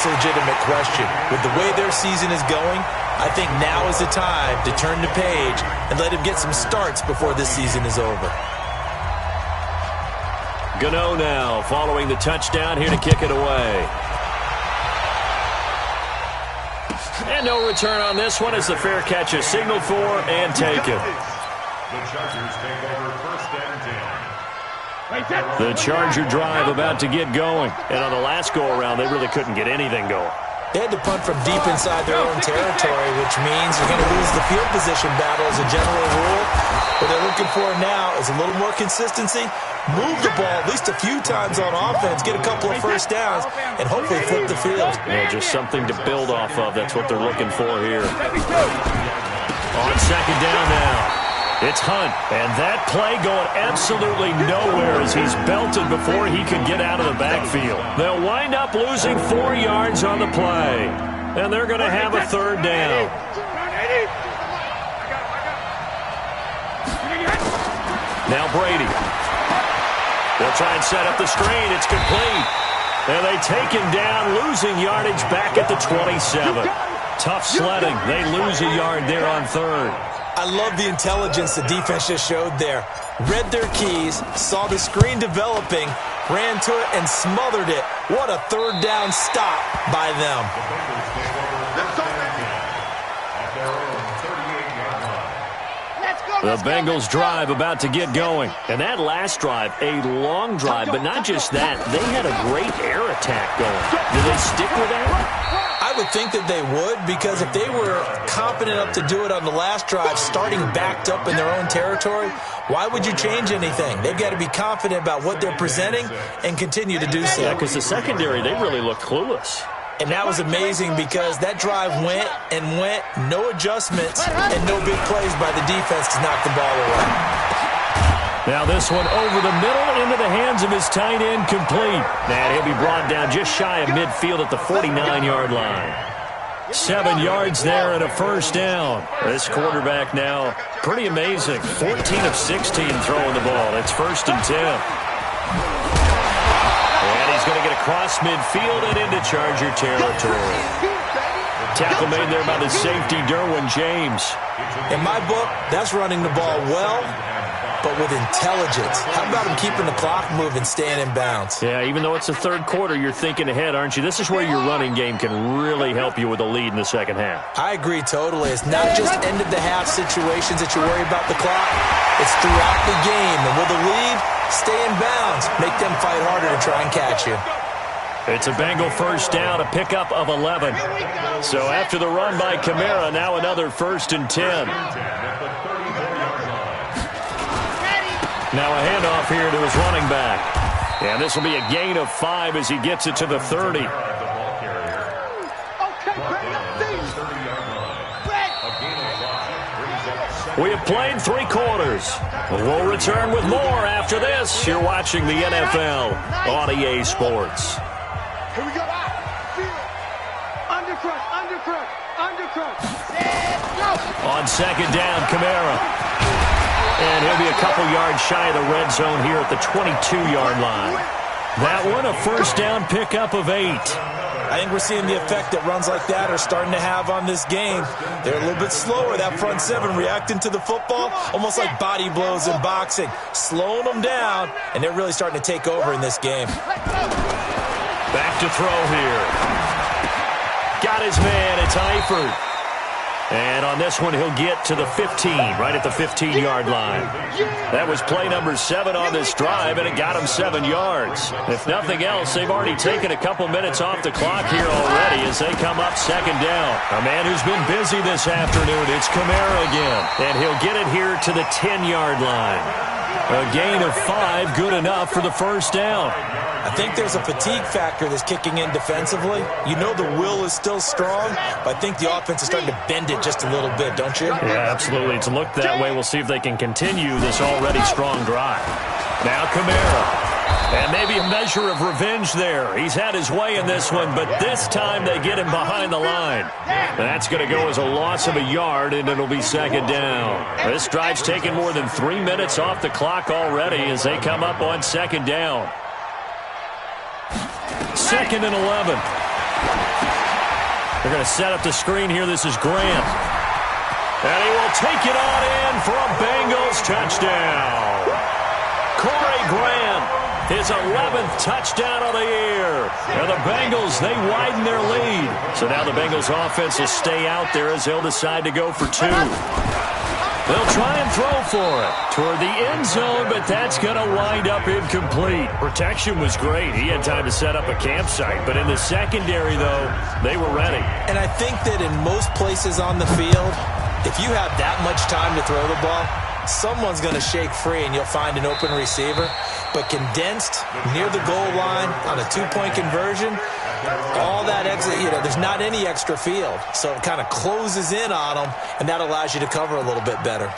Legitimate question. With the way their season is going, I think now is the time to turn the page and let him get some starts before this season is over. Gano now following the touchdown here to kick it away. And no return on this one as the fair catch is signaled for and taken. The Chargers take over first and 10. The Charger drive about to get going. And on the last go-around, they really couldn't get anything going. They had to punt from deep inside their own territory, which means you're going to lose the field position battle as a general rule. What they're looking for now is a little more consistency, move the ball at least a few times on offense, get a couple of first downs, and hopefully flip the field. Yeah, just something to build off of. That's what they're looking for here. On second down now. It's Hunt, and that play going absolutely nowhere as he's belted before he could get out of the backfield. They'll wind up losing 4 yards on the play, and they're going to have a third down. Now Brady. They'll try and set up the screen. It's complete. And they take him down, losing yardage back at the 27. Tough sledding. They lose a yard there on third. I love the intelligence the defense just showed there. Read their keys, saw the screen developing, ran to it, and smothered it. What a third down stop by them. The Bengals drive about to get going. And that last drive, a long drive, but not just that. They had a great air attack going. Do they stick with that? I would think that they would, because if they were confident enough to do it on the last drive, starting backed up in their own territory, why would you change anything? They've got to be confident about what they're presenting and continue to do so. Yeah, because the secondary, they really look clueless. And that was amazing because that drive went and went, no adjustments, and no big plays by the defense to knock the ball away. Now this one over the middle into the hands of his tight end, complete. And he'll be brought down just shy of midfield at the 49-yard line. 7 yards there and a first down. This quarterback now, pretty amazing. 14 of 16 throwing the ball. It's first and 10. And he's going to get across midfield and into Charger territory. Tackle made there by the safety, Derwin James. In my book, that's running the ball well, but with intelligence. How about him keeping the clock moving, staying in bounds? Yeah, even though it's the third quarter, you're thinking ahead, aren't you? This is where your running game can really help you with a lead in the second half. I agree totally. It's not just end-of-the-half situations that you worry about the clock. It's throughout the game. And with a lead, stay in bounds. Make them fight harder to try and catch you. It's a Bengal first down, a pickup of 11. So after the run by Kamara, now another first and 10. Now a handoff here to his running back. And this will be a gain of 5 as he gets it to the 30. We have played 3 quarters. We'll return with more after this. You're watching the NFL on EA Sports. Here we go. Undercrush. On second down, Kamara. And he'll be a couple yards shy of the red zone here at the 22-yard line. That one, a first down pickup of 8. I think we're seeing the effect that runs like that are starting to have on this game. They're a little bit slower, that front 7, reacting to the football, almost like body blows in boxing, slowing them down, and they're really starting to take over in this game. Back to throw here. Got his man, it's Eifert. And on this one, he'll get to the 15, right at the 15-yard line. That was play number 7 on this drive, and it got him 7 yards. If nothing else, they've already taken a couple minutes off the clock here already as they come up second down. A man who's been busy this afternoon, it's Kamara again. And he'll get it here to the 10-yard line. A gain of 5, good enough for the first down. I think there's a fatigue factor that's kicking in defensively. You know the will is still strong, but I think the offense is starting to bend it just a little bit, don't you? Yeah, absolutely. It's looked that way. We'll see if they can continue this already strong drive. Now Kamara. And maybe a measure of revenge there. He's had his way in this one, but this time they get him behind the line. That's going to go as a loss of a yard, and it'll be second down. This drive's taken more than 3 minutes off the clock already as they come up on second down. Second and 11. They're going to set up the screen here. This is Grant. And he will take it on in for a Bengals touchdown. Corey Grant, his 11th touchdown of the year. And the Bengals, they widen their lead. So now the Bengals offense will stay out there as they'll decide to go for two. They'll try and throw for it toward the end zone, but that's going to wind up incomplete. Protection was great. He had time to set up a campsite, but in the secondary, though, they were ready. And I think that in most places on the field, if you have that much time to throw the ball, someone's going to shake free and you'll find an open receiver. But condensed near the goal line on a two-point conversion, all that exit, there's not any extra field. So it kind of closes in on them, and that allows you to cover a little bit better.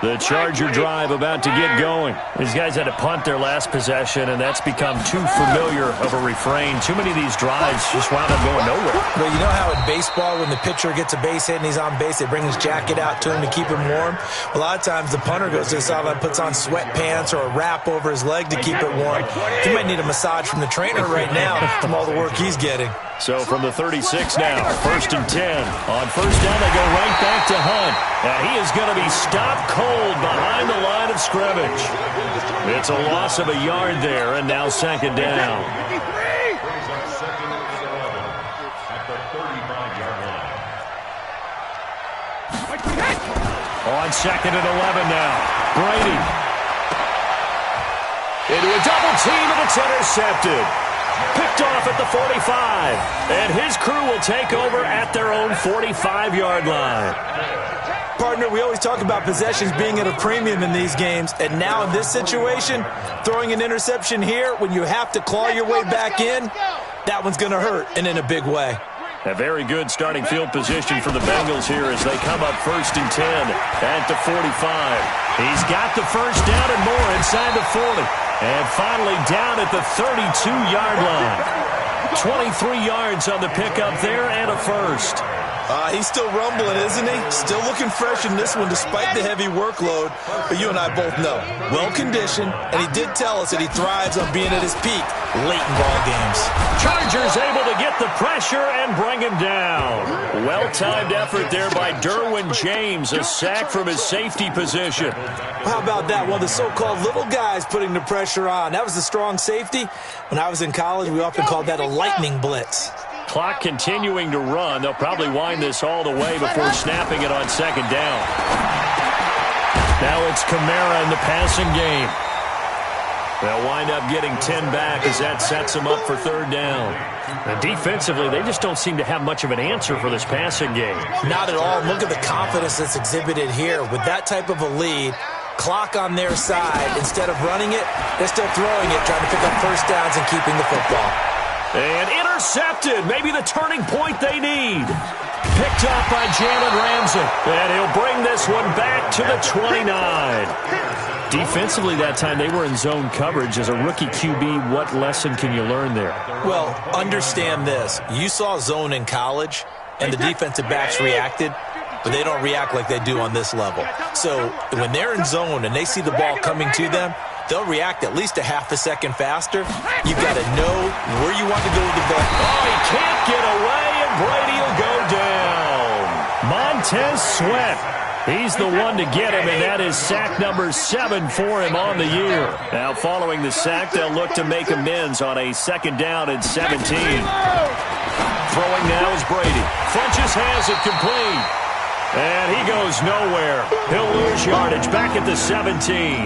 The Charger drive about to get going. These guys had to punt their last possession, and that's become too familiar of a refrain. Too many of these drives just wound up going nowhere. Well, you know how in baseball, when the pitcher gets a base hit and he's on base, they bring his jacket out to him to keep him warm? A lot of times the punter goes to the sideline, puts on sweatpants or a wrap over his leg to keep it warm. He might need a massage from the trainer right now from all the work he's getting. So from the 36 now, 1st and 10. On first down, they go right back to Hunt. And he is going to be stopped cold behind the line of scrimmage. It's a loss of a yard there, and now 2nd down. Brings up 2nd and 11 at the 35-yard line. On 2nd and 11 now, Brady. Into a double team, and it's intercepted. Picked off at the 45, and his crew will take over at their own 45-yard line. Partner, we always talk about possessions being at a premium in these games, and now in this situation, throwing an interception here when you have to claw your way back in, that one's going to hurt, and in a big way. A very good starting field position for the Bengals here as they come up 1st and 10 at the 45. He's got the first down and more inside the 40. And finally down at the 32-yard line. 23 yards on the pickup there and a first. He's still rumbling, isn't he? Still looking fresh in this one despite the heavy workload. But you and I both know, well-conditioned, and he did tell us that he thrives on being at his peak late in ball games. Chargers able to get the pressure and bring him down. Well-timed effort there by Derwin James, a sack from his safety position. How about that? One of the so-called little guys putting the pressure on. That was the strong safety. When I was in college, we often called that a lightning blitz. Clock continuing to run. They'll probably wind this all the way before snapping it on 2nd down. Now it's Kamara in the passing game. They'll wind up getting 10 back as that sets them up for 3rd down. And defensively, they just don't seem to have much of an answer for this passing game. Not at all. Look at the confidence that's exhibited here. With that type of a lead, clock on their side, instead of running it, they're still throwing it, trying to pick up first downs and keeping the football. And intercepted, maybe the turning point they need. Picked up by Jalen Ramsey. And he'll bring this one back to the 29. Defensively that time, they were in zone coverage. As a rookie QB, what lesson can you learn there? Well, understand this. You saw zone in college, and the defensive backs reacted, but they don't react like they do on this level. So when they're in zone and they see the ball coming to them, they'll react at least a half a second faster. You've got to know where you want to go with the ball. Oh, he can't get away, and Brady will go down. Montez Sweat. He's the one to get him, and that is sack number 7 for him on the year. Now, following the sack, they'll look to make amends on a 2nd down and 17. Throwing now is Brady. Funches has it complete. And he goes nowhere. He'll lose yardage back at the 17.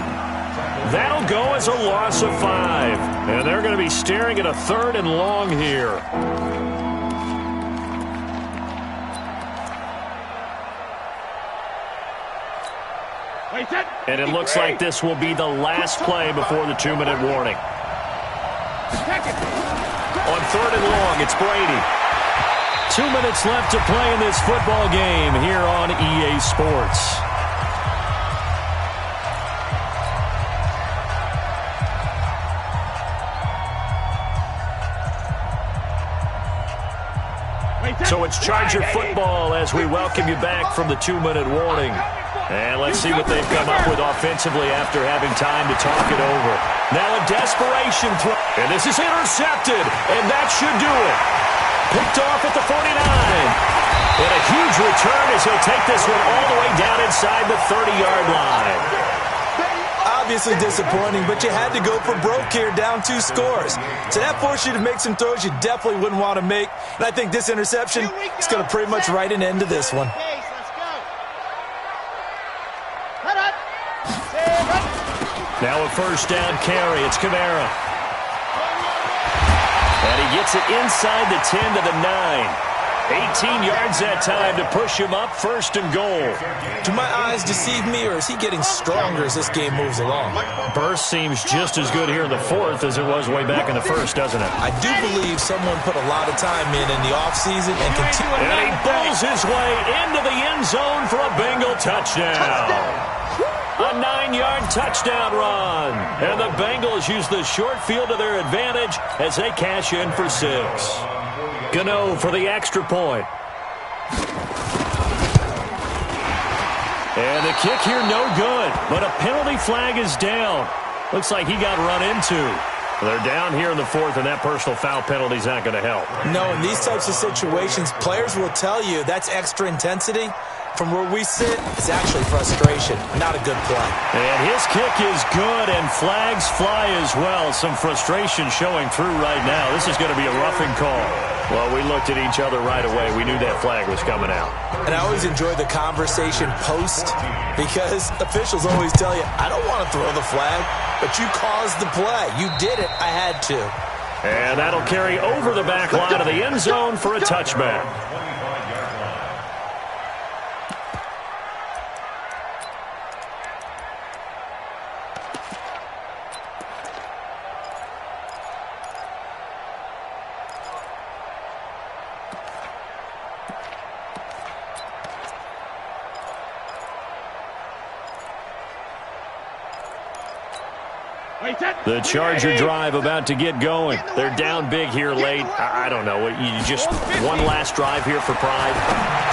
That'll go as a loss of 5. And they're going to be staring at a 3rd and long here. And it looks like this will be the last play before the 2-minute warning. On 3rd and long, it's Brady. 2 minutes left to play in this football game here on EA Sports. So it's Charger football as we welcome you back from the 2-minute warning. And let's see what they've come up with offensively after having time to talk it over. Now a desperation throw. And this is intercepted. And that should do it. Picked off at the 49. And a huge return as he'll take this one all the way down inside the 30-yard line. Obviously disappointing, but you had to go for broke here, down 2 scores. So that forced you to make some throws you definitely wouldn't want to make. And I think this interception is going to pretty much write an end to this one. Now a first down carry. It's Kamara. And he gets it inside the 10 to the 9. 18 yards that time to push him up, first and goal. Do my eyes deceive me, or is he getting stronger as this game moves along? Burst seems just as good here in the fourth as it was way back in the first, doesn't it? I do believe someone put a lot of time in the offseason and continue. And he bowls his way into the end zone for a Bengal touchdown. A 9-yard touchdown run. And the Bengals use the short field to their advantage as they cash in for 6. Gano for the extra point. And the kick here no good, but a penalty flag is down. Looks like he got run into. They're down here in the fourth, and that personal foul penalty is not going to help. No, in these types of situations, players will tell you that's extra intensity. From where we sit, it's actually frustration, not a good play. And his kick is good, and flags fly as well. Some frustration showing through right now. This is going to be a roughing call. Well, we looked at each other right away. We knew that flag was coming out. And I always enjoy the conversation post because officials always tell you, I don't want to throw the flag, but you caused the play. You did it. I had to. And that'll carry over the back line of the end zone for a touchback. The Charger drive about to get going. They're down big here late. I don't know. You just one last drive here for pride?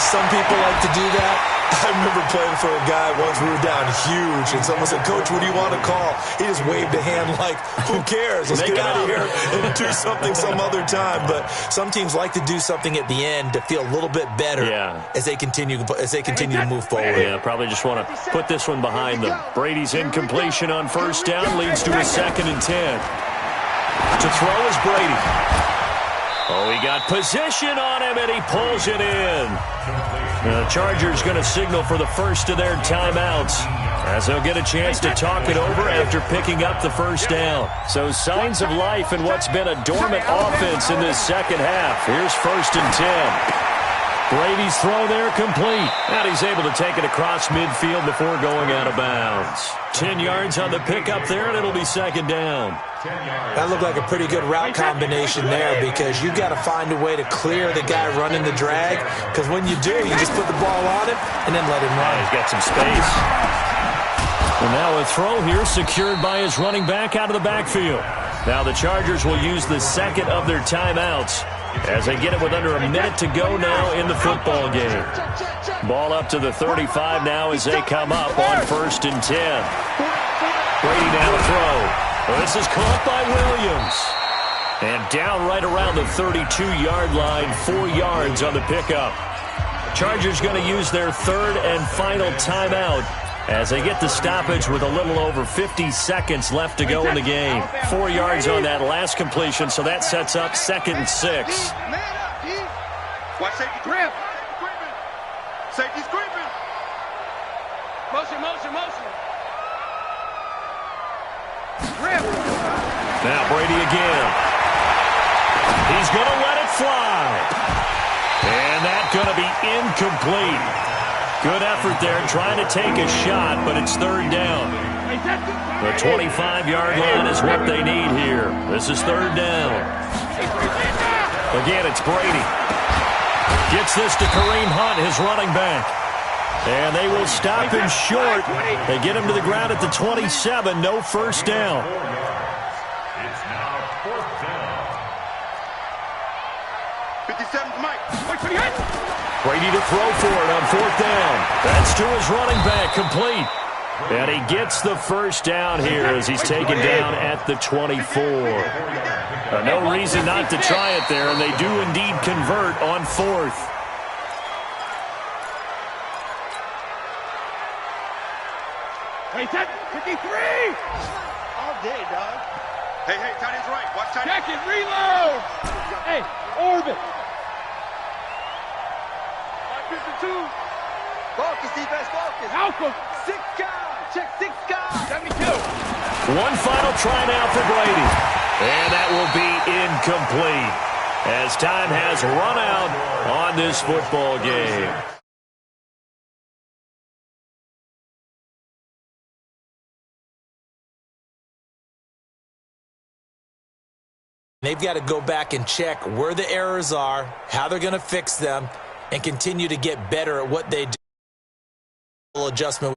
Some people like to do that. I remember playing for a guy once. We were down huge, and someone said, Coach, what do you want to call? He just waved a hand like, who cares? Let's get out of here and do something some other time. But some teams like to do something at the end to feel a little bit better as they continue to move forward. Yeah, probably just want to put this one behind them. Brady's incompletion on first down leads to a 2nd and 10. To throw is Brady. Oh, he got position on him, and he pulls it in. The Chargers going to signal for the first of their timeouts as they'll get a chance to talk it over after picking up the first down. So signs of life in what's been a dormant offense in this second half. Here's 1st and 10. Brady's throw there complete. And he's able to take it across midfield before going out of bounds. 10 yards on the pickup there, and it'll be 2nd down. That looked like a pretty good route combination there because you've got to find a way to clear the guy running the drag, because when you do, you just put the ball on him and then let him run. He's got some space. And now a throw here secured by his running back out of the backfield. Now the Chargers will use the second of their timeouts as they get it with under a minute to go now in the football game. Ball up to the 35 now as they come up on 1st and 10. Brady now to throw. Well, this is caught by Williams. And down right around the 32-yard line, 4 yards on the pickup. Chargers going to use their 3rd and final timeout as they get the stoppage with a little over 50 seconds left to go in the game. 4 yards on that last completion, so that sets up 2nd and 6. Watch safety grip. Safety's gripping. Motion, motion, motion. Grip. Now Brady again. He's going to let it fly. And that's going to be incomplete. Good effort there trying to take a shot, but it's 3rd down. The 25-yard line is what they need here. This is 3rd down. Again, it's Brady. Gets this to Kareem Hunt, his running back. And they will stop him short. They get him to the ground at the 27. No first down. It's now 4th down. 57's Mike. Wait for the hit. Brady to throw for it on 4th down. That's to his running back, complete. And he gets the first down here as he's taken down at the 24. No reason not to try it there, and they do indeed convert on 4th. Hey, 53! All day, dog. Hey, tight end's right. Watch tight end. Check it, reload! Hey, orbit. 52. Focus, defense, focus. Alpha. 6 guys. Check 6 guys. 72. One final try now for Brady. And that will be incomplete as time has run out on this football game. They've got to go back and check where the errors are, how they're going to fix them, and continue to get better at what they do. Adjustment.